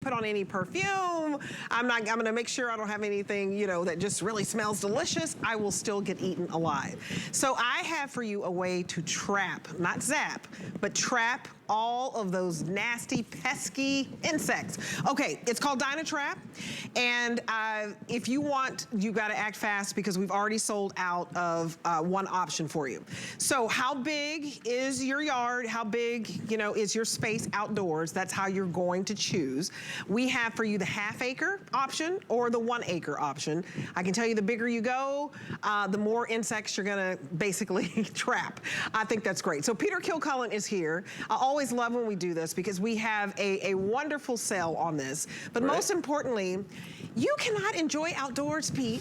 put on any perfume. I'm gonna make sure I don't have anything, you know, that just really smells delicious. I will still get eaten alive. So I have for you a way to trap, not zap, but trap all of those nasty, pesky insects. Okay, it's called DynaTrap, and if you want, you gotta act fast because we've already sold out of one option for you. So how big is your yard? How big, you know, is your space outdoors? That's how you're going to choose. We have for you the half-acre option or the 1 acre option. I can tell you the bigger you go, the more insects you're gonna basically trap. I think that's great. So Peter Kilcullen is here. I always love when we do this because we have a wonderful sale on this. But most importantly, you cannot enjoy outdoors, Pete.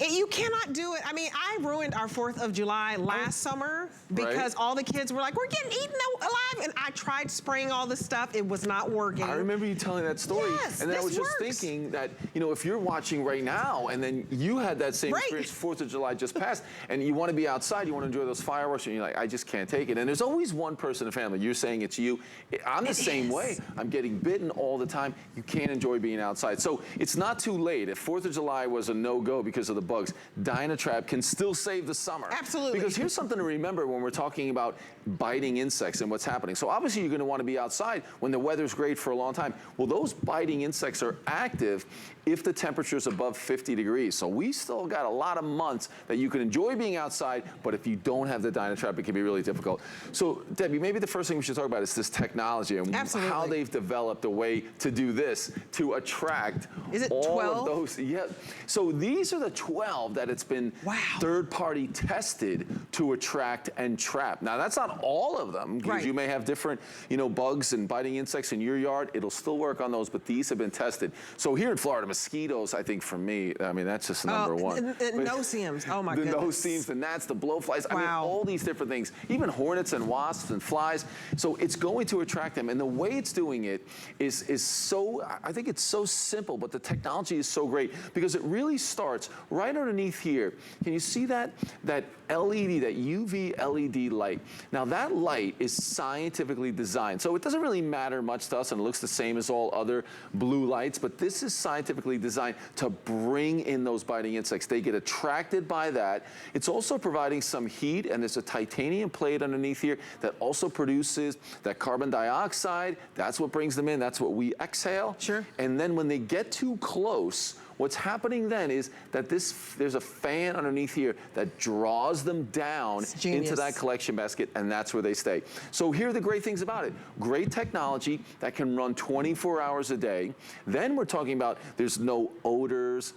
You cannot do it. I mean, I ruined our 4th of July last summer because all the kids were like, we're getting eaten alive. And I tried spraying all this stuff. It was not working. I remember you telling that story. Yes, and then I was just thinking that, you know, if you're watching right now and then you had that same experience, 4th of July just passed, and you want to be outside, you want to enjoy those fireworks, and you're like, I just can't take it. And there's always one person in the family. You're saying it's you. I'm the same way. I'm getting bitten all the time. You can't enjoy being outside. So it's not too late. If 4th of July was a no-go because of the bugs, DynaTrap can still save the summer. Absolutely. Because here's something to remember when we're talking about biting insects and what's happening. So obviously you're going to want to be outside when the weather's great for a long time. Well, those biting insects are active if the temperature is above 50 degrees. So we still got a lot of months that you can enjoy being outside, but if you don't have the DynaTrap, it can be really difficult. So Debbie, maybe the first thing we should talk about is this technology and how they've developed a way to do this, to attract all of those. Yeah. So these are the 12 that it's been third-party tested to attract and trap. Now that's not all of them, because you may have different, you know, bugs and biting insects in your yard. It'll still work on those, but these have been tested. So here in Florida, mosquitoes, I think for me, I mean, that's just number one. No-see-ums, oh my goodness. The no-see-ums, the gnats, the blowflies, I mean, all these different things. Even hornets and wasps and flies. So it's going to attract them. And the way it's doing it is so, I think it's so simple, but the technology is so great because it really starts right underneath here. Can you see that? That LED, that UV LED light. Now that light is scientifically designed. So it doesn't really matter much to us and it looks the same as all other blue lights, but this is scientifically designed to bring in those biting insects. They get attracted by that. It's also providing some heat, and there's a titanium plate underneath here that also produces that carbon dioxide. That's what brings them in. That's what we exhale. Sure. And then when they get too close, what's happening then is that there's a fan underneath here that draws them down into that collection basket, and that's where they stay. So here are the great things about it. Great technology that can run 24 hours a day. Then we're talking about there's no odors,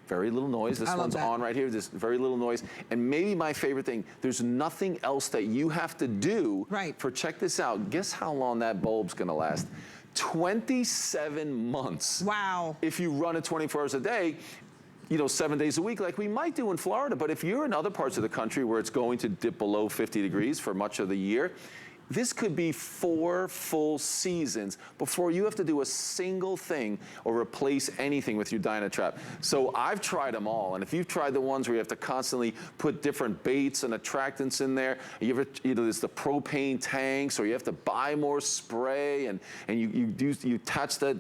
very little noise. This one's on right here. There's very little noise. And maybe my favorite thing, there's nothing else that you have to do for, check this out, guess how long that bulb's gonna last? 27 months. Wow. If you run it 24 hours a day, you know, 7 days a week like we might do in Florida. But if you're in other parts of the country where it's going to dip below 50 degrees for much of the year, this could be 4 full seasons before you have to do a single thing or replace anything with your DynaTrap. So I've tried them all, and if you've tried the ones where you have to constantly put different baits and attractants in there, you know, there's the propane tanks, or you have to buy more spray, and you attach the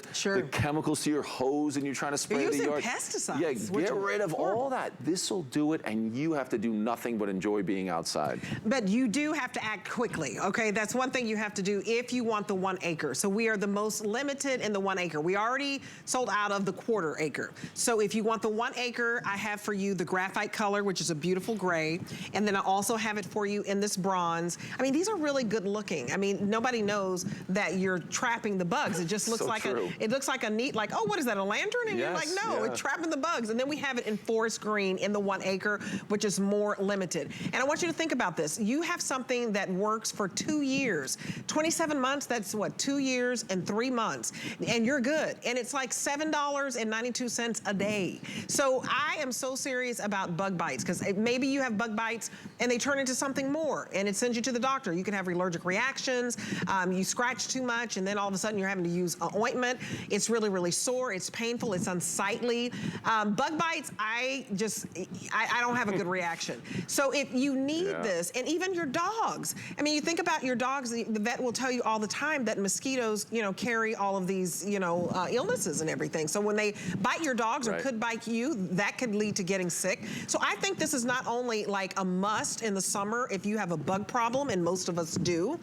chemicals to your hose, and you're trying to spray the yard. You're using pesticides. Yeah, get rid of all that. This will do it, and you have to do nothing but enjoy being outside. But you do have to act quickly, okay? That's one thing you have to do if you want the 1 acre. So we are the most limited in the 1 acre. We already sold out of the 1/4 acre. So if you want the 1 acre, I have for you the graphite color, which is a beautiful gray. And then I also have it for you in this bronze. I mean, these are really good looking. I mean, nobody knows that you're trapping the bugs. It just looks it looks like a neat, like, oh, what is that, a lantern? And you're like, no, it's trapping the bugs. And then we have it in forest green in the 1 acre, which is more limited. And I want you to think about this. You have something that works for 2 years. 27 months, that's what, 2 years and 3 months. And you're good. And it's like $7.92 a day. So I am so serious about bug bites, because maybe you have bug bites and they turn into something more and it sends you to the doctor. You can have allergic reactions. You scratch too much and then all of a sudden you're having to use ointment. It's really, really sore. It's painful. It's unsightly. Bug bites, I don't have a good reaction. So if you need this, and even your dogs, I mean, you think about your dogs, the vet will tell you all the time that mosquitoes, you know, carry all of these, you know, illnesses and everything. So when they bite your dogs or could bite you, that could lead to getting sick. So I think this is not only like a must in the summer if you have a bug problem, and most of us do.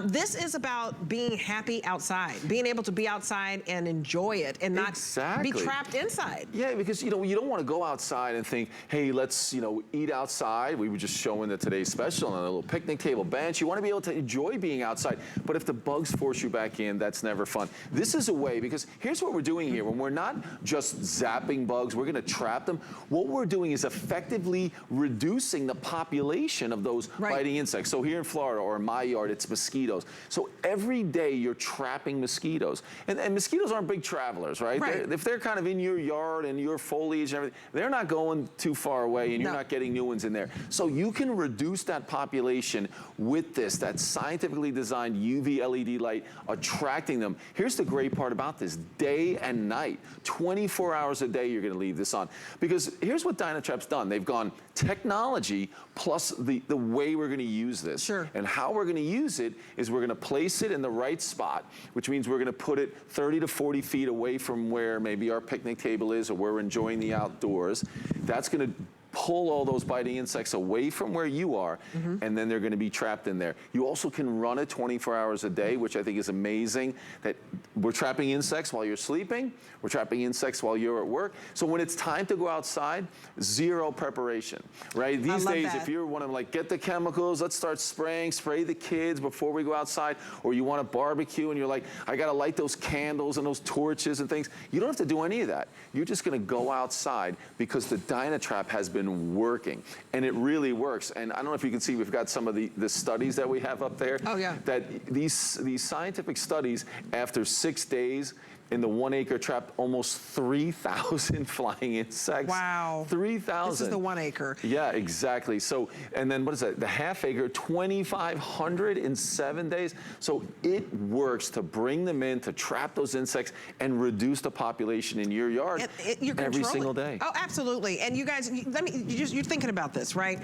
This is about being happy outside, being able to be outside and enjoy it and not be trapped inside. Yeah, because, you know, you don't want to go outside and think, hey, let's, you know, eat outside. We were just showing the Today's Special on a little picnic table bench. You want to be able to enjoy being outside, but if the bugs force you back in, that's never fun. This is a way, because here's what we're doing here. When we're not just zapping bugs, we're going to trap them. What we're doing is effectively reducing the population of those biting insects. So here in Florida, or in my yard, it's mosquitoes. So every day you're trapping mosquitoes. And mosquitoes aren't big travelers, right? If they're kind of in your yard and your foliage and everything, they're not going too far away, and you're not getting new ones in there. So you can reduce that population with this, that scientifically designed UV LED light, attracting them. Here's the great part about this: day and night, 24 hours a day, you're going to leave this on. Because here's what DynaTrap's done. They've gone technology plus the way we're going to use this. And how we're going to use it is we're going to place it in the right spot, which means we're going to put it 30 to 40 feet away from where maybe our picnic table is, or we're enjoying the outdoors. That's going to pull all those biting insects away from where you are, and then they're going to be trapped in there. You also can run it 24 hours a day, which I think is amazing, that we're trapping insects while you're sleeping, we're trapping insects while you're at work. So when it's time to go outside, zero preparation, right? These days, if you want to like get the chemicals, let's start spraying, spray the kids before we go outside, or you want to barbecue and you're like, I got to light those candles and those torches and things. You don't have to do any of that. You're just going to go outside, because the DynaTrap has been working, and it really works. And I don't know if you can see, we've got some of the studies that we have up there. That these scientific studies, after 6 days, in the 1 acre trapped almost 3,000 flying insects. Wow. 3,000. This is the 1 acre. Yeah, exactly. So, and then what is that? The half acre, 2,500 in 7 days. So it works to bring them in, to trap those insects and reduce the population in your yard every single day. Oh, absolutely. And you guys, you're thinking about this, right?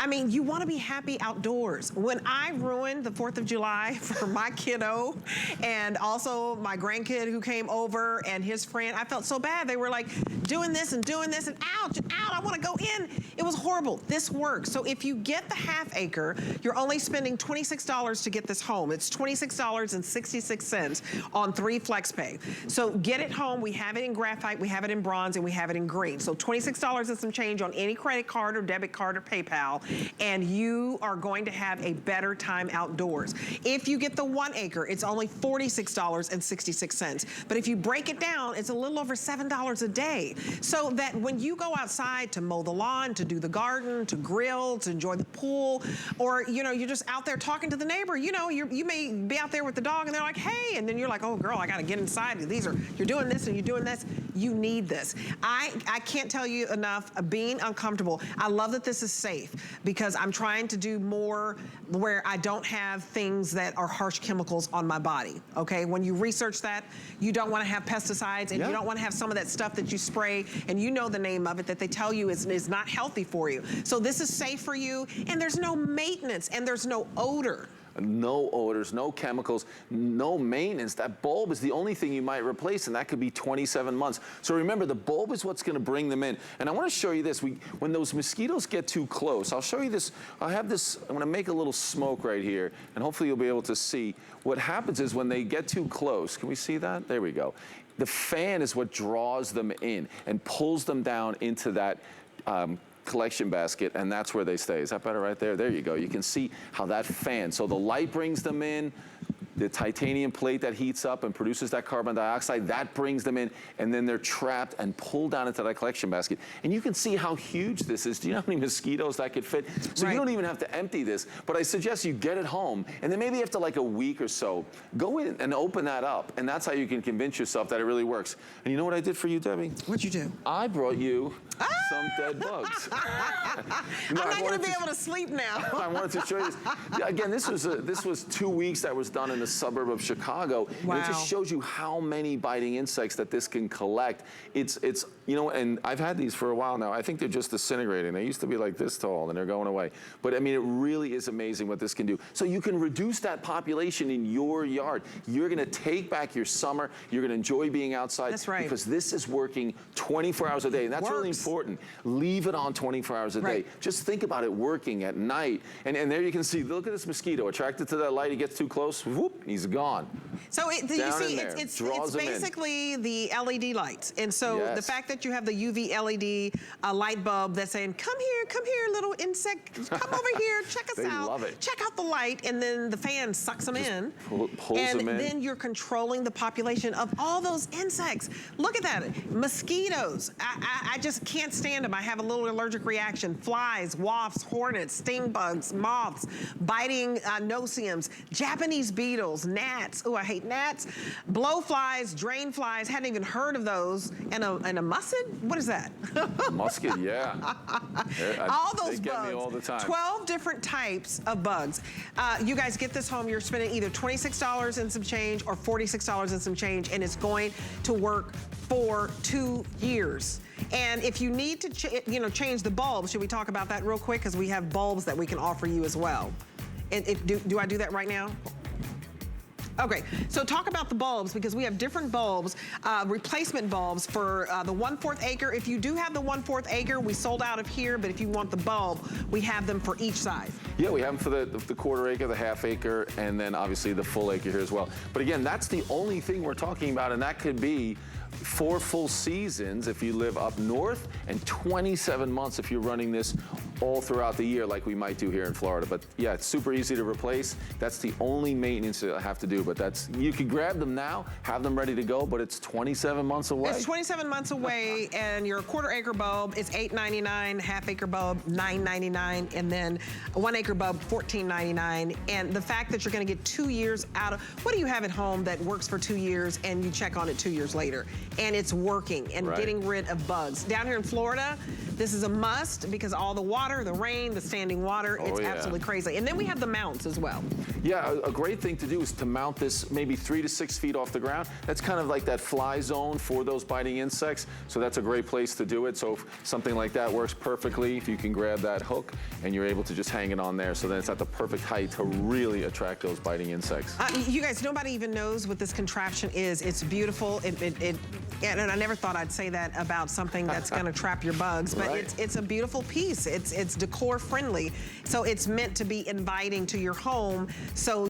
I mean, you want to be happy outdoors. When I ruined the 4th of July for my kiddo, and also my grandkid who came over and his friend, I felt so bad. They were like doing this and ouch, I want to go in. It was horrible. This works. So if you get the half acre, you're only spending $26 to get this home. It's $26.66 on 3 FlexPay. So get it home. We have it in graphite, we have it in bronze, and we have it in green. So $26 and some change on any credit card or debit card or PayPal, and you are going to have a better time outdoors. If you get the 1 acre, it's only $46.66. But if you break it down, it's a little over $7 a day. So that when you go outside to mow the lawn, to do the garden, to grill, to enjoy the pool, or, you know, you're just out there talking to the neighbor, you know, you may be out there with the dog and they're like, hey, and then you're like, oh girl, I gotta get inside. You're doing this and you're doing this. You need this. I can't tell you enough, being uncomfortable. I love that this is safe, because I'm trying to do more where I don't have things that are harsh chemicals on my body, okay? When you research that, you don't want to have pesticides, and you don't want to have some of that stuff that you spray, and you know the name of it, that they tell you is not healthy for you. So this is safe for you, and there's no maintenance, and there's no odor. No odors, no chemicals, no maintenance. That bulb is the only thing you might replace, and that could be 27 months. So remember, the bulb is what's going to bring them in. And I want to show you this. When those mosquitoes get too close, I'll show you this. I have this, I'm going to make a little smoke right here, and hopefully you'll be able to see. What happens is when they get too close, can we see that? There we go. The fan is what draws them in and pulls them down into that collection basket, and that's where they stay. Is that better right there? There you go. You can see how that fan, so the light brings them in, the titanium plate that heats up and produces that carbon dioxide, that brings them in, and then they're trapped and pulled down into that collection basket. And you can see how huge this is. Do you know how many mosquitoes that could fit? So you don't even have to empty this, but I suggest you get it home, and then maybe after like a week or so, go in and open that up, and that's how you can convince yourself that it really works. And you know what I did for you, Debbie? What'd you do? I brought you some dead bugs. I'm not going to be able to sleep now. I wanted to show you this. Yeah, again, this was 2 weeks that was done in the suburb of Chicago. Wow. And it just shows you how many biting insects that this can collect. It's you know, and I've had these for a while now. I think they're just disintegrating. They used to be like this tall and they're going away. But I mean, it really is amazing what this can do. So you can reduce that population in your yard. You're going to take back your summer. You're going to enjoy being outside. That's right. Because this is working 24 hours a day. And that's really important. Leave it on 24 hours a day. Just think about it working at night. And there you can see, look at this mosquito. Attracted to that light, he gets too close, whoop, he's gone. So you see, it's basically the LED lights. And so the fact that you have the UV LED light bulb that's saying, come here, little insect, come over here, check us out. Love it. Check out the light, and then the fan sucks them in. Pulls them in. And then you're controlling the population of all those insects. Look at that. Mosquitoes. I just can't stand them. I have a little allergic reaction. Flies, wasps, hornets, sting bugs, moths, biting no-see-ums, Japanese beetles, gnats. Oh, I hate gnats. Blowflies, drain flies. Hadn't even heard of those. And a musket? What is that? Musket, yeah. All those they get bugs. Me all the time. 12 different types of bugs. You guys get this home, you're spending either $26 and some change or $46 and some change, and it's going to work for 2 years. And if you need to change the bulbs, should we talk about that real quick? Because we have bulbs that we can offer you as well. And do I do that right now? Okay, so talk about the bulbs, because we have different bulbs, replacement bulbs for the 1/4 acre. If you do have the 1/4 acre, we sold out of here, but if you want the bulb, we have them for each size. Yeah, we have them for the 1/4 acre, the 1/2 acre, and then obviously the full acre here as well. But again, that's the only thing we're talking about, and that could be 4 full seasons if you live up north, and 27 months if you're running this all throughout the year like we might do here in Florida. But yeah, it's super easy to replace. That's the only maintenance that I have to do. But you can grab them now, have them ready to go, but it's 27 months away. It's 27 months away, and your 1/4 acre bulb is $8.99, 1/2 acre bulb $9.99, and then a 1 acre bulb $14.99. And the fact that you're going to get 2 years out of, what do you have at home that works for 2 years and you check on it 2 years later? And it's working and getting rid of bugs. Down here in Florida, this is a must because all the water, the rain, the standing water, it's absolutely crazy. And then we have the mounts as well. Yeah, a great thing to do is to mount this maybe 3 to 6 feet off the ground. That's kind of like that fly zone for those biting insects. So that's a great place to do it. So if something like that works perfectly, if you can grab that hook and you're able to just hang it on there, so then it's at the perfect height to really attract those biting insects. You guys, nobody even knows what this contraption is. It's beautiful. And I never thought I'd say that about something that's going to trap your bugs, but it's a beautiful piece. It's decor friendly, so it's meant to be inviting to your home. So